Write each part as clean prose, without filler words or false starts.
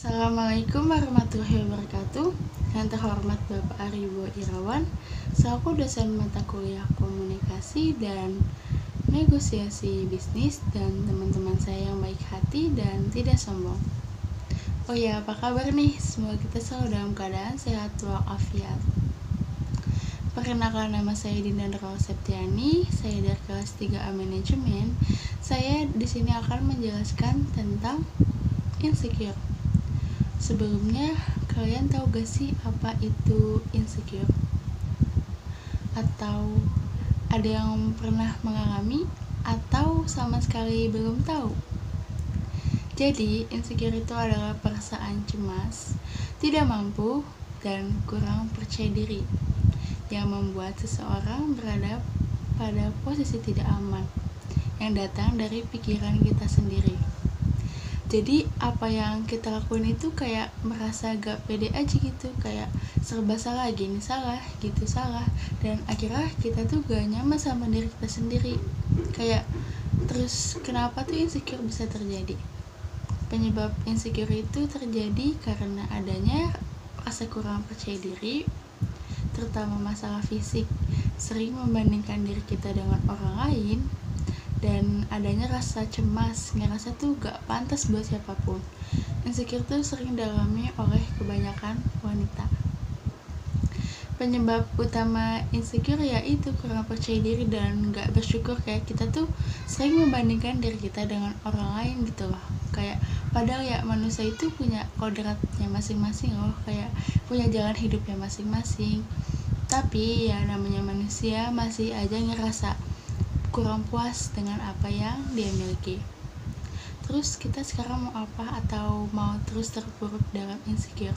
Assalamualaikum warahmatullahi wabarakatuh. Yang terhormat Bapak Aribo Irawan, selaku dosen mata kuliah komunikasi dan negosiasi bisnis, dan teman-teman saya yang baik hati dan tidak sombong. Oh ya, apa kabar nih? Semoga kita selalu dalam keadaan sehat walafiat. Perkenalkan, nama saya Dinda Nurul Septiani. Saya dari kelas 3A Manajemen. Saya di sini akan menjelaskan tentang insecure. Sebelumnya, kalian tahu gak sih apa itu insecure? Atau ada yang pernah mengalami atau sama sekali belum tahu? Jadi, insecure itu adalah perasaan cemas, tidak mampu, dan kurang percaya diri yang membuat seseorang berada pada posisi tidak aman yang datang dari pikiran kita sendiri. Jadi apa yang kita lakuin itu kayak merasa gak pede aja gitu, kayak serba salah, gini salah, gitu salah, dan akhirnya kita tuh gak nyaman sama diri kita sendiri. Kayak terus kenapa tuh insecure bisa terjadi? Penyebab insecure itu terjadi karena adanya rasa kurang percaya diri, terutama masalah fisik, sering membandingkan diri kita dengan orang lain, dan adanya rasa cemas, ngerasa tuh gak pantas buat siapapun. Insecure tuh sering dialami oleh kebanyakan wanita. Penyebab utama insecure yaitu kurang percaya diri dan gak bersyukur. Kayak kita tuh sering membandingkan diri kita dengan orang lain gitu loh. Kayak padahal ya manusia itu punya kodratnya masing-masing loh, kayak punya jalan hidupnya masing-masing. Tapi ya namanya manusia masih aja ngerasa kurang puas dengan apa yang dia miliki. Terus kita sekarang mau apa? Atau mau terus terpuruk dalam insecure?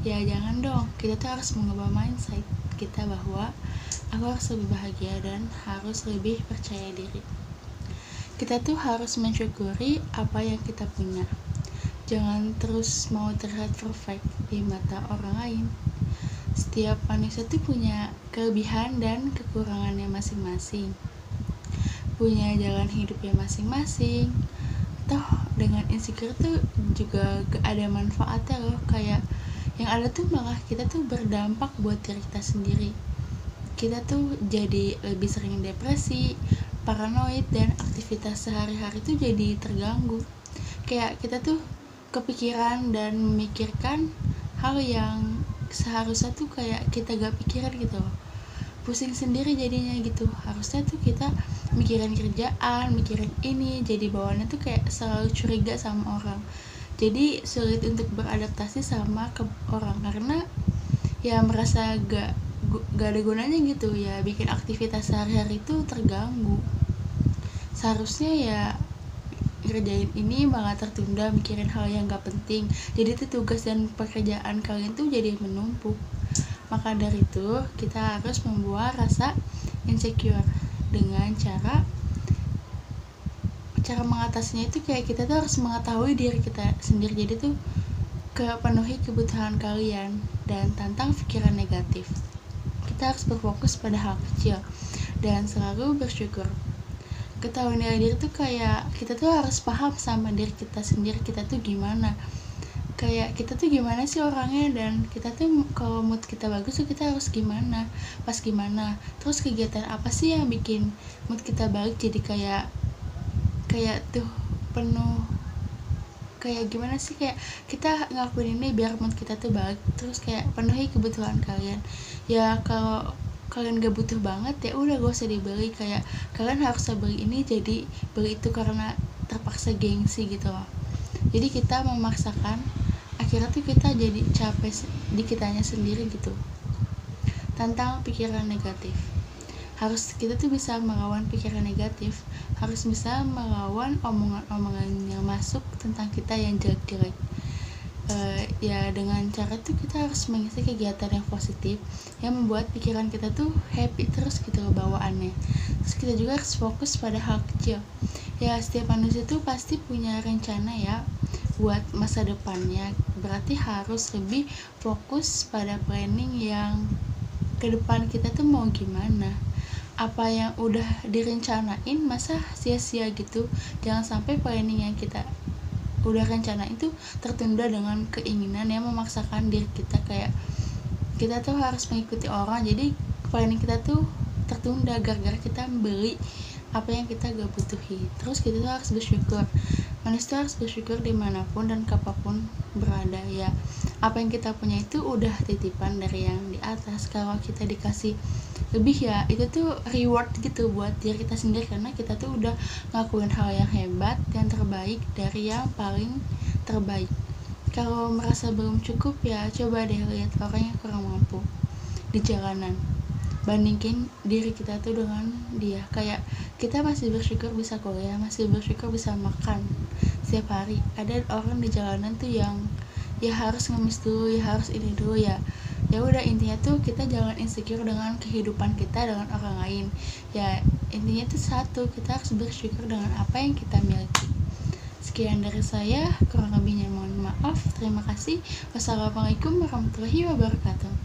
Ya jangan dong, kita tuh harus mengubah mindset kita bahwa aku harus lebih bahagia dan harus lebih percaya diri. Kita tuh harus mensyukuri apa yang kita punya. Jangan terus mau terlihat perfect di mata orang lain. Setiap manusia tuh punya kelebihan dan kekurangannya masing-masing, punya jalan hidupnya masing-masing. Toh dengan insecure tuh juga gak ada manfaatnya loh, kayak yang ada tuh malah kita tuh berdampak buat diri kita sendiri. Kita tuh jadi lebih sering depresi, paranoid, dan aktivitas sehari-hari tuh jadi terganggu. Kayak kita tuh kepikiran dan memikirkan hal yang seharusnya tuh kayak kita gak pikiran gitu loh. Pusing sendiri jadinya gitu. Harusnya tuh kita mikirin kerjaan, mikirin ini, jadi bawaannya tuh kayak selalu curiga sama orang. Jadi sulit untuk beradaptasi sama ke orang karena ya merasa gak ada gunanya gitu ya, bikin aktivitas sehari-hari itu terganggu. Seharusnya ya kerjain ini malah tertunda, mikirin hal yang gak penting. Jadi tuh tugas dan pekerjaan kalian tuh jadi menumpuk. Maka dari itu kita harus membuat rasa insecure dengan cara mengatasinya itu kayak kita tuh harus mengetahui diri kita sendiri. Jadi tuh penuhi kebutuhan kalian dan tantang pikiran negatif. Kita harus berfokus pada hal kecil dan selalu bersyukur. Ketahui nilai diri tuh kayak kita tuh harus paham sama diri kita sendiri, kita tuh gimana, kayak kita tuh gimana sih orangnya, dan kita tuh kalau mood kita bagus tuh kita harus gimana, pas gimana, terus kegiatan apa sih yang bikin mood kita balik. Jadi kayak tuh penuh, kayak gimana sih, kayak kita ngelakuin ini biar mood kita tuh balik. Terus kayak penuhi kebutuhan kalian. Ya kalau kalian gak butuh banget ya udah gak usah dibeli. Kayak kalian harus beli ini, jadi beli itu karena terpaksa gengsi gitu loh. Jadi kita memaksakan, akhirnya tuh kita jadi capek di kitanya sendiri gitu. Tantang pikiran negatif. Kita tuh bisa melawan pikiran negatif, harus bisa melawan omongan-omongan yang masuk tentang kita yang jelek-jelek. Ya dengan cara tuh kita harus mengisi kegiatan yang positif yang membuat pikiran kita tuh happy terus gitu bawaannya. Terus kita juga harus fokus pada hal kecil. Ya setiap manusia tuh pasti punya rencana ya buat masa depannya, berarti harus lebih fokus pada planning yang ke depan kita tuh mau gimana. Apa yang udah direncanain masa sia-sia gitu. Jangan sampai planning yang kita udah rencana itu tertunda dengan keinginan yang memaksakan diri kita, kayak kita tuh harus mengikuti orang, jadi planning kita tuh tertunda gara-gara kita beli apa yang kita gak butuhi. Terus kita tuh harus bersyukur, manusia tuh harus bersyukur dimanapun dan kapanpun berada ya. Apa yang kita punya itu udah titipan dari yang di atas. Kalau kita dikasih lebih ya itu tuh reward gitu buat diri kita sendiri, karena kita tuh udah ngakuin hal yang hebat, yang terbaik dari yang paling terbaik. Kalau merasa belum cukup ya coba deh lihat orang yang kurang mampu di jalanan, bandingin diri kita tuh dengan dia. Kayak kita masih bersyukur bisa kuliah, masih bersyukur bisa makan setiap hari. Ada orang di jalanan tuh yang ya harus ngemis dulu, ya harus ini dulu ya. Ya udah, intinya tuh kita jangan insecure dengan kehidupan kita dengan orang lain. Ya intinya tuh satu, kita harus bersyukur dengan apa yang kita miliki. Sekian dari saya, kurang lebihnya mohon maaf. Terima kasih. Wassalamualaikum warahmatullahi wabarakatuh.